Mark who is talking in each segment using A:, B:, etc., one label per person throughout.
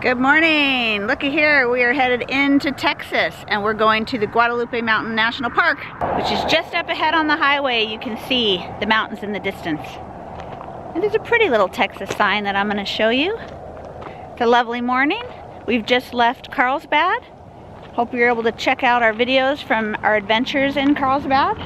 A: Good morning. Looky here, we are headed into Texas and we're going to the Guadalupe Mountain National Park, which is just up ahead on the highway. You can see the mountains in the distance. And there's a pretty little Texas sign that I'm going to show you. It's a lovely morning. We've just left Carlsbad. Hope you're able to check out our videos from our adventures in Carlsbad.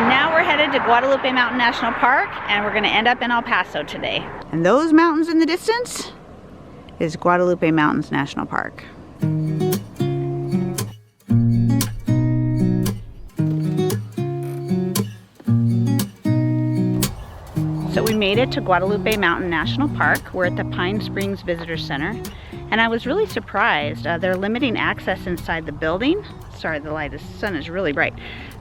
A: And now we're headed to Guadalupe Mountain National Park, and we're going to end up in El Paso today. And those mountains in the distance is Guadalupe Mountains National Park. So we made it to Guadalupe Mountain National Park. We're at the Pine Springs Visitor Center, and I was really surprised. They're limiting access inside the building. Sorry, the sun is really bright.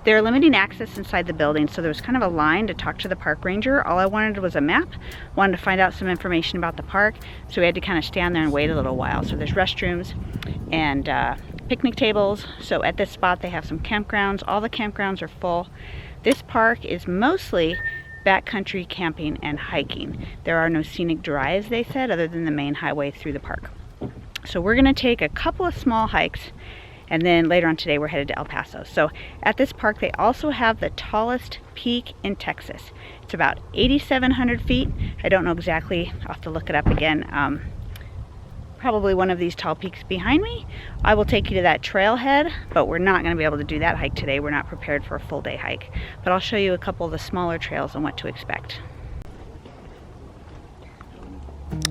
A: They're limiting access inside the building, so there was kind of a line to talk to the park ranger. All I wanted was a map, wanted to find out some information about the park, so we had to kind of stand there and wait a little while. So there's restrooms and picnic tables. So at this spot they have some campgrounds. All the campgrounds are full. This park is mostly backcountry camping and hiking. There are no scenic drives, they said, other than the main highway through the park. So we're gonna take a couple of small hikes, and then later on today we're headed to El Paso. So at this park they also have the tallest peak in Texas. It's about 8,700 feet. I don't know exactly, I'll have to look it up again. Probably one of these tall peaks behind me. I will take you to that trailhead, but we're not going to be able to do that hike today. We're not prepared for a full day hike. But I'll show you a couple of the smaller trails and what to expect.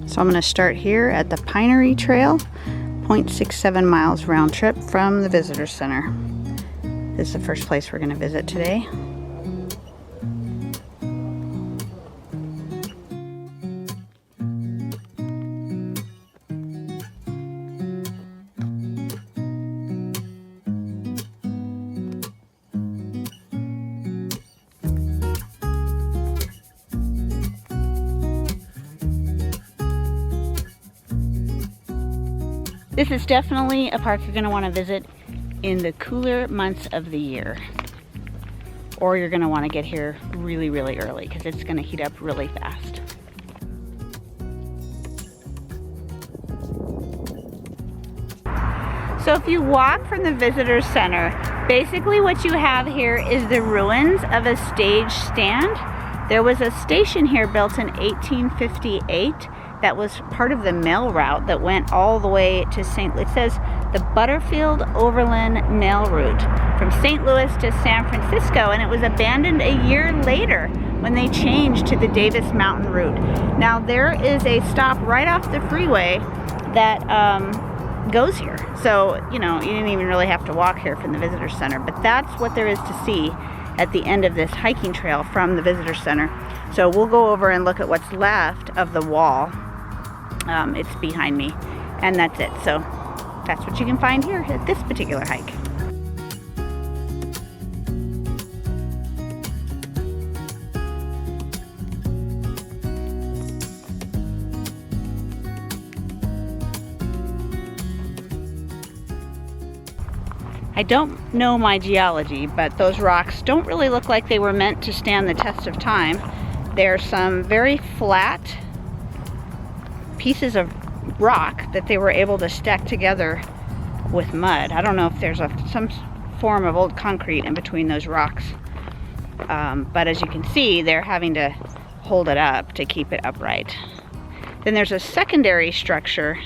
A: So I'm going to start here at the Pinery Trail, 0.67 miles round trip from the Visitor Center. This is the first place we're going to visit today. This is definitely a park you're going to want to visit in the cooler months of the year. Or you're going to want to get here really, really early because it's going to heat up really fast. So if you walk from the Visitor Center, basically what you have here is the ruins of a stage stand. There was a station here built in 1858. That was part of the mail route that went all the way to it says the Butterfield Overland Mail Route from St. Louis to San Francisco, and it was abandoned a year later when they changed to the Davis Mountain Route. Now there is a stop right off the freeway that goes here. So, you know, you didn't even really have to walk here from the Visitor Center, but that's what there is to see at the end of this hiking trail from the Visitor Center. So we'll go over and look at what's left of the wall. It's behind me, and that's it. So that's what you can find here at this particular hike. I don't know my geology, but those rocks don't really look like they were meant to stand the test of time. There's some very flat pieces of rock that they were able to stack together with mud. I don't know if there's some form of old concrete in between those rocks, but as you can see, they're having to hold it up to keep it upright. Then there's a secondary structure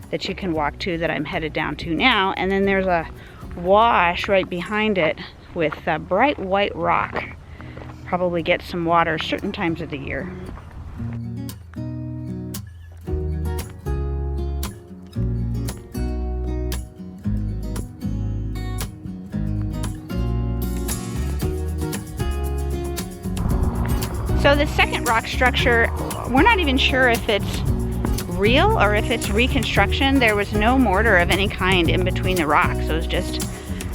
A: that you can walk to that I'm headed down to now, and then there's a wash right behind it with bright white rock. Probably get some water certain times of the year. So the second rock structure, we're not even sure if it's real or if it's reconstruction. There was no mortar of any kind in between the rocks. So it was just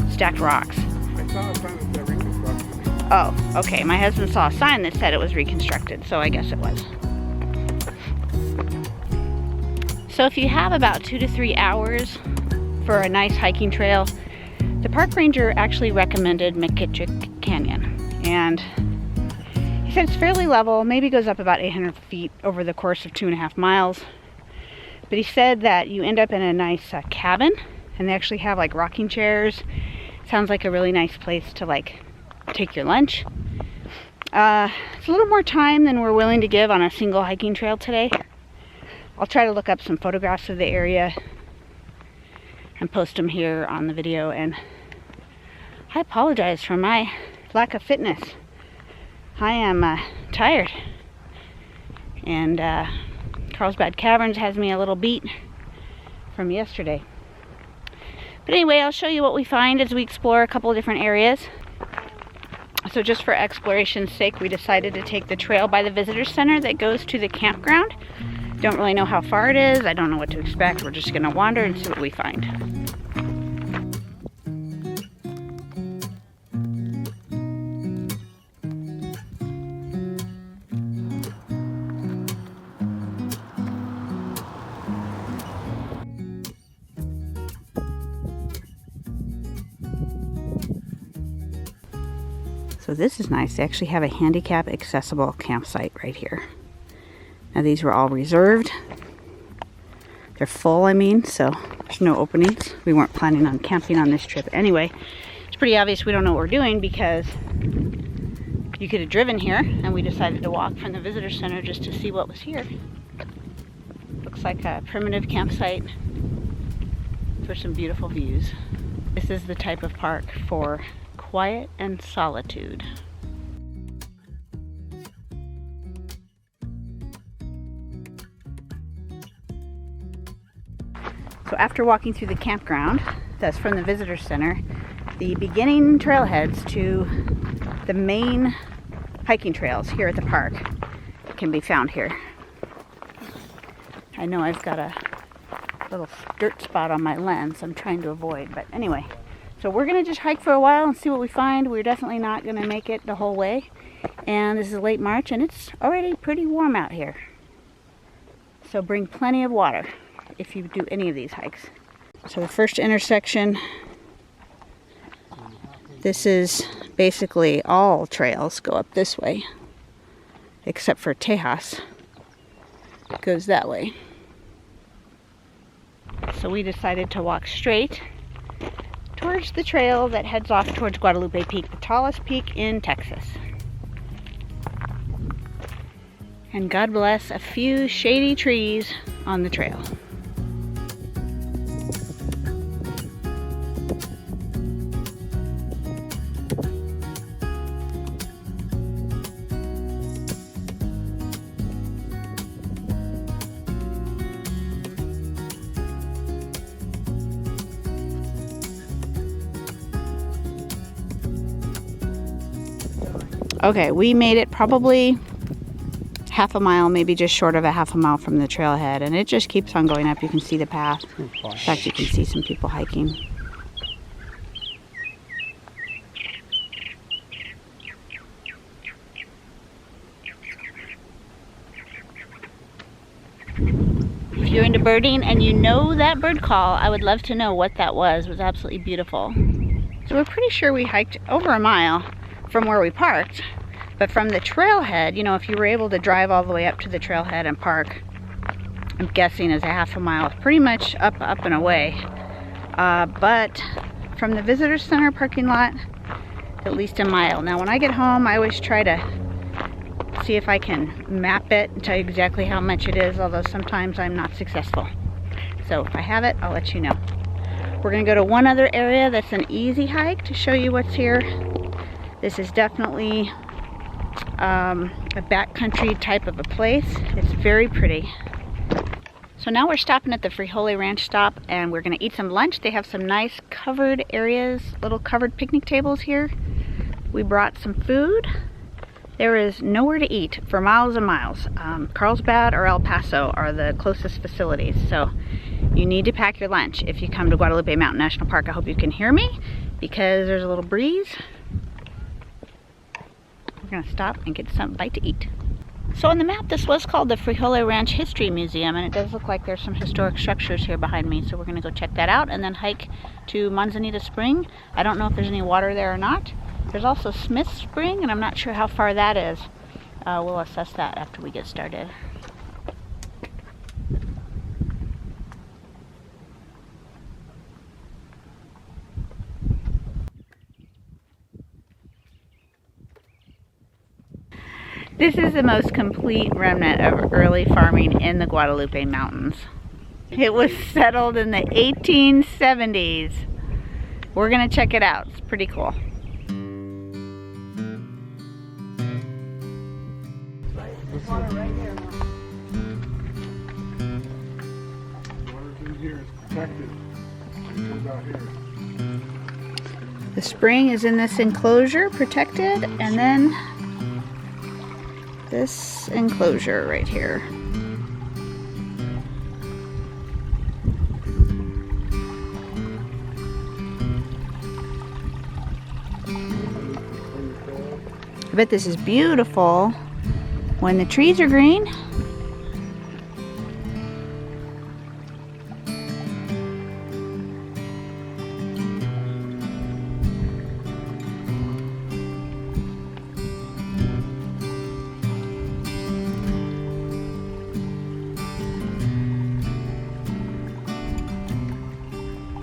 A: stacked rocks.
B: I saw a sign that said reconstruction.
A: Oh, okay. My husband saw a sign that said it was reconstructed, so I guess it was. So if you have about 2 to 3 hours for a nice hiking trail, the park ranger actually recommended McKittrick Canyon. And said it's fairly level, maybe goes up about 800 feet over the course of 2.5 miles. But he said that you end up in a nice cabin, and they actually have like rocking chairs. Sounds like a really nice place to like take your lunch. It's a little more time than we're willing to give on a single hiking trail today. I'll try to look up some photographs of the area and post them here on the video, and I apologize for my lack of fitness. I am tired, and Carlsbad Caverns has me a little beat from yesterday. But anyway, I'll show you what we find as we explore a couple of different areas. So just for exploration's sake, we decided to take the trail by the visitor center that goes to the campground. Don't really know how far it is. I don't know what to expect. We're just gonna wander and see what we find. So this is nice. They actually have a handicap accessible campsite right here. Now these were all reserved. They're full, I mean, so there's no openings. We weren't planning on camping on this trip anyway. It's pretty obvious we don't know what we're doing because you could have driven here, and we decided to walk from the visitor center just to see what was here. Looks like a primitive campsite for some beautiful views. This is the type of park for quiet and solitude. So after walking through the campground, that's from the visitor center, the beginning trailheads to the main hiking trails here at the park can be found here. I know I've got a little dirt spot on my lens I'm trying to avoid, but anyway. So we're going to just hike for a while and see what we find. We're definitely not going to make it the whole way. And this is late March, and it's already pretty warm out here. So bring plenty of water if you do any of these hikes. So the first intersection, this is basically all trails go up this way, except for Tejas. It goes that way. So we decided to walk straight towards the trail that heads off towards Guadalupe Peak, the tallest peak in Texas. And God bless a few shady trees on the trail. Okay, we made it probably half a mile, maybe just short of a half a mile from the trailhead, and it just keeps on going up. You can see the path. In fact, you can see some people hiking. If you're into birding and you know that bird call, I would love to know what that was. It was absolutely beautiful. So we're pretty sure we hiked over a mile from where we parked, but from the trailhead, you know, if you were able to drive all the way up to the trailhead and park, I'm guessing is a half a mile, pretty much up and away. But from the visitor center parking lot, at least a mile. Now when I get home, I always try to see if I can map it and tell you exactly how much it is, although sometimes I'm not successful. So if I have it, I'll let you know. We're gonna go to one other area that's an easy hike to show you what's here. This is definitely a backcountry type of a place. It's very pretty. So now we're stopping at the Frijole Ranch stop, and we're gonna eat some lunch. They have some nice covered areas, little covered picnic tables here. We brought some food. There is nowhere to eat for miles and miles. Carlsbad or El Paso are the closest facilities, so you need to pack your lunch if you come to Guadalupe Mountain National Park. I hope you can hear me because there's a little breeze. We're gonna stop and get some bite to eat. So on the map, this was called the Frijole Ranch History Museum, and it does look like there's some historic structures here behind me, so we're gonna go check that out and then hike to Manzanita Spring. I don't know if there's any water there or not. There's also Smith Spring, and I'm not sure how far that is. we'll assess that after we get started. This is the most complete remnant of early farming in the Guadalupe Mountains. It was settled in the 1870s. We're gonna check it out. It's pretty cool.
B: There's water right here. Water's in here. It's protected. It comes out here.
A: The spring is in this enclosure, protected, and then this enclosure right here. I bet this is beautiful when the trees are green.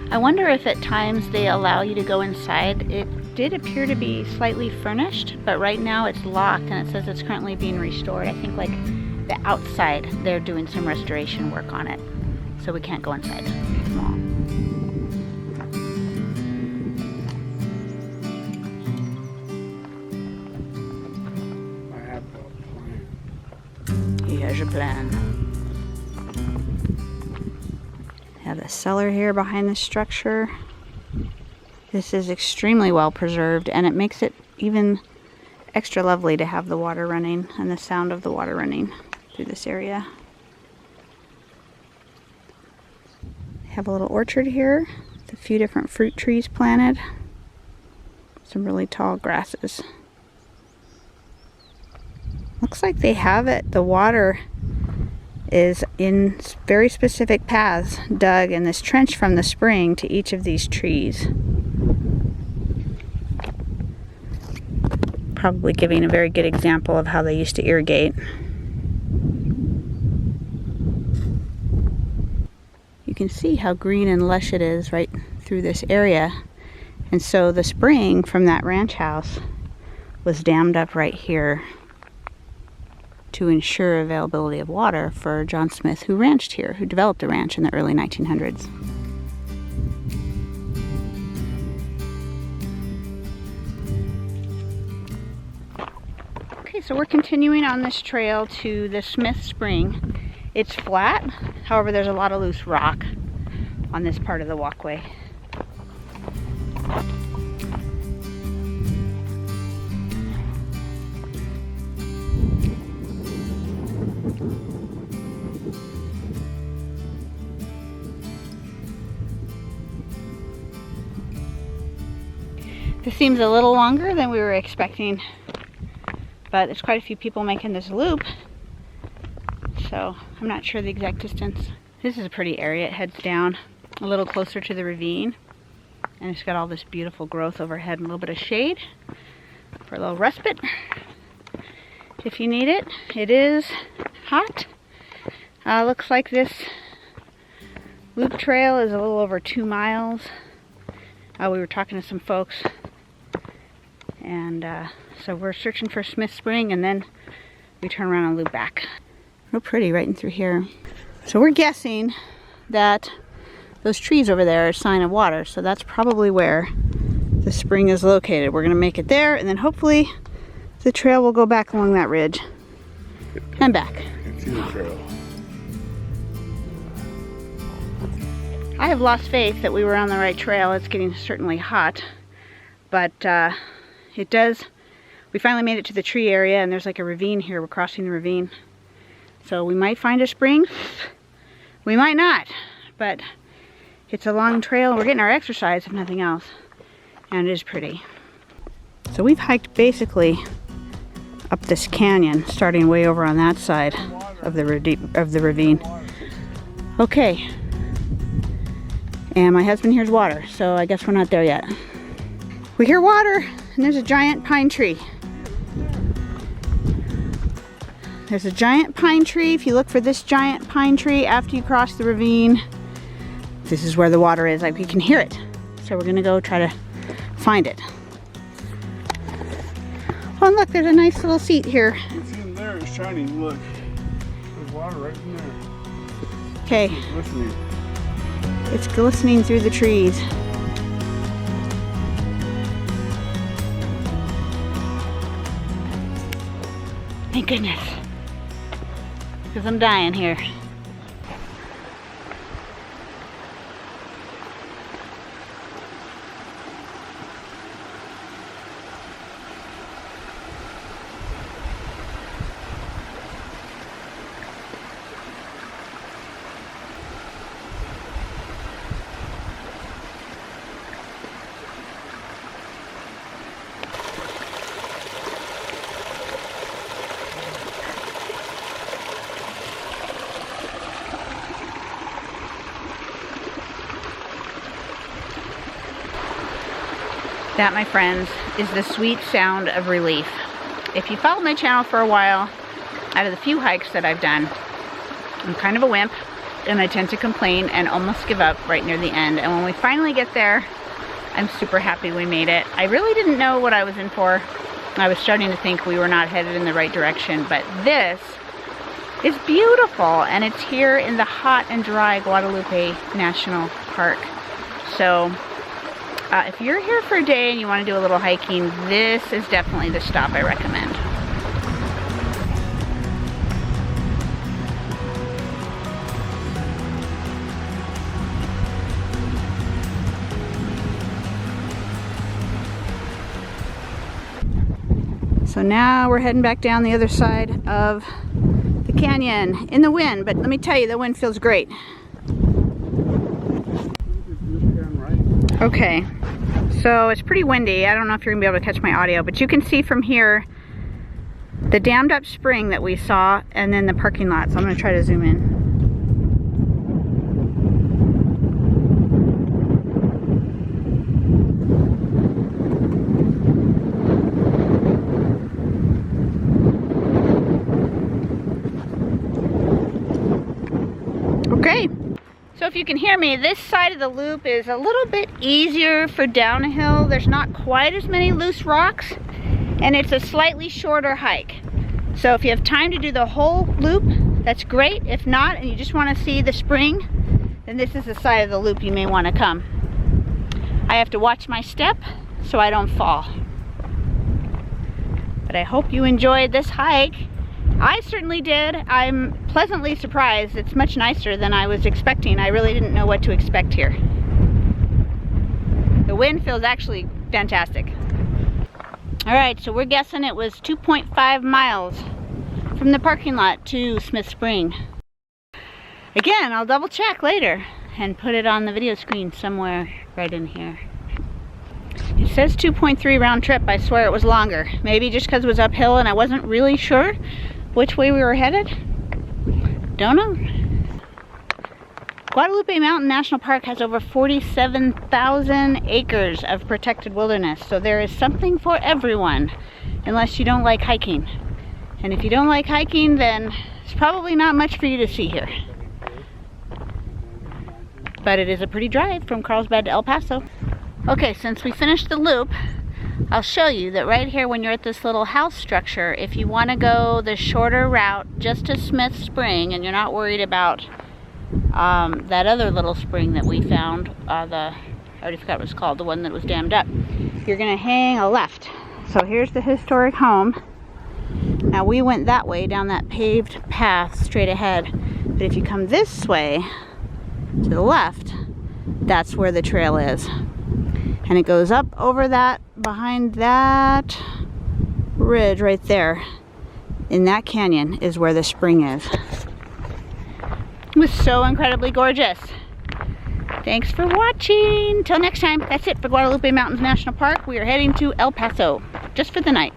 A: I wonder if at times they allow you to go inside. It did appear to be slightly furnished, but right now it's locked and it says it's currently being restored. I think like the outside, they're doing some restoration work on it, so we can't go inside. Small.
B: I have a plan.
A: He has a plan. Have the cellar here behind the structure. This is extremely well preserved, and it makes it even extra lovely to have the water running and the sound of the water running through this area. Have a little orchard here with a few different fruit trees planted. Some really tall grasses. Looks like they have it. The water is in very specific paths dug in this trench from the spring to each of these trees. Probably giving a very good example of how they used to irrigate. You can see how green and lush it is right through this area. And so the spring from that ranch house was dammed up right here to ensure availability of water for John Smith, who ranched here, who developed the ranch in the early 1900s. Okay, so we're continuing on this trail to the Smith Spring. It's flat, however there's a lot of loose rock on this part of the walkway. This seems a little longer than we were expecting, but there's quite a few people making this loop, so I'm not sure the exact distance. This is a pretty area. It heads down a little closer to the ravine, and it's got all this beautiful growth overhead and a little bit of shade for a little respite if you need it. It is hot. Looks like this loop trail is a little over 2 miles. We were talking to some folks, and so we're searching for Smith Spring, and then we turn around and loop back. Real pretty right in through here. So we're guessing that those trees over there are a sign of water, so that's probably where the spring is located. We're gonna make it there, and then hopefully the trail will go back along that ridge and back.
B: It's in the trail.
A: I have lost faith that we were on the right trail. It's getting certainly hot, but it does. We finally made it to the tree area, and there's like a ravine here. We're crossing the ravine, so we might find a spring. We might not, but it's a long trail. We're getting our exercise, if nothing else, and it is pretty. So we've hiked basically up this canyon, starting way over on that side of the ravine. Okay. And my husband hears water, so I guess we're not there yet. We hear water, and there's a giant pine tree. There's a giant pine tree. If you look for this giant pine tree after you cross the ravine, this is where the water is. Like, we can hear it. So we're gonna go try to find it. Oh, and look, there's a nice little seat here.
B: It's in there, it's shiny, look. There's water right in there.
A: Okay.
B: It's glistening.
A: It's glistening through the trees. Thank goodness. Because I'm dying here. That, my friends, is the sweet sound of relief. If you follow my channel for a while, out of the few hikes that I've done, I'm kind of a wimp, and I tend to complain and almost give up right near the end. And when we finally get there, I'm super happy we made it. I really didn't know what I was in for. I was starting to think we were not headed in the right direction, but this is beautiful, and it's here in the hot and dry Guadalupe National Park. So if you're here for a day and you want to do a little hiking, this is definitely the stop I recommend. So now we're heading back down the other side of the canyon in the wind, but let me tell you, the wind feels great. Okay, so it's pretty windy. I don't know if you're gonna be able to catch my audio, but you can see from here the dammed up spring that we saw and then the parking lot. So I'm gonna try to zoom in. Okay. So if you can hear me, this side of the loop is a little bit easier for downhill. There's not quite as many loose rocks, and it's a slightly shorter hike. So if you have time to do the whole loop, that's great. If not, and you just want to see the spring, then this is the side of the loop you may want to come. I have to watch my step so I don't fall. But I hope you enjoyed this hike. I certainly did. I'm pleasantly surprised. It's much nicer than I was expecting. I really didn't know what to expect here. The wind feels actually fantastic. All right, so we're guessing it was 2.5 miles from the parking lot to Smith Spring. Again, I'll double check later and put it on the video screen somewhere right in here. It says 2.3 round trip. I swear it was longer. Maybe just because it was uphill and I wasn't really sure which way we were headed. Don't know. Guadalupe Mountain National Park has over 47,000 acres of protected wilderness, so there is something for everyone, unless you don't like hiking. And if you don't like hiking, then it's probably not much for you to see here. But it is a pretty drive from Carlsbad to El Paso. Okay, since we finished the loop, I'll show you that right here when you're at this little house structure, if you want to go the shorter route just to Smith Spring and you're not worried about that other little spring that we found, I already forgot what it's called, the one that was dammed up, you're going to hang a left. So here's the historic home. Now we went that way down that paved path straight ahead, but if you come this way to the left, that's where the trail is. And it goes up over that, behind that ridge right there. In that canyon is where the spring is. It was so incredibly gorgeous. Thanks for watching. Till next time, that's it for Guadalupe Mountain National Park. We are heading to El Paso just for the night.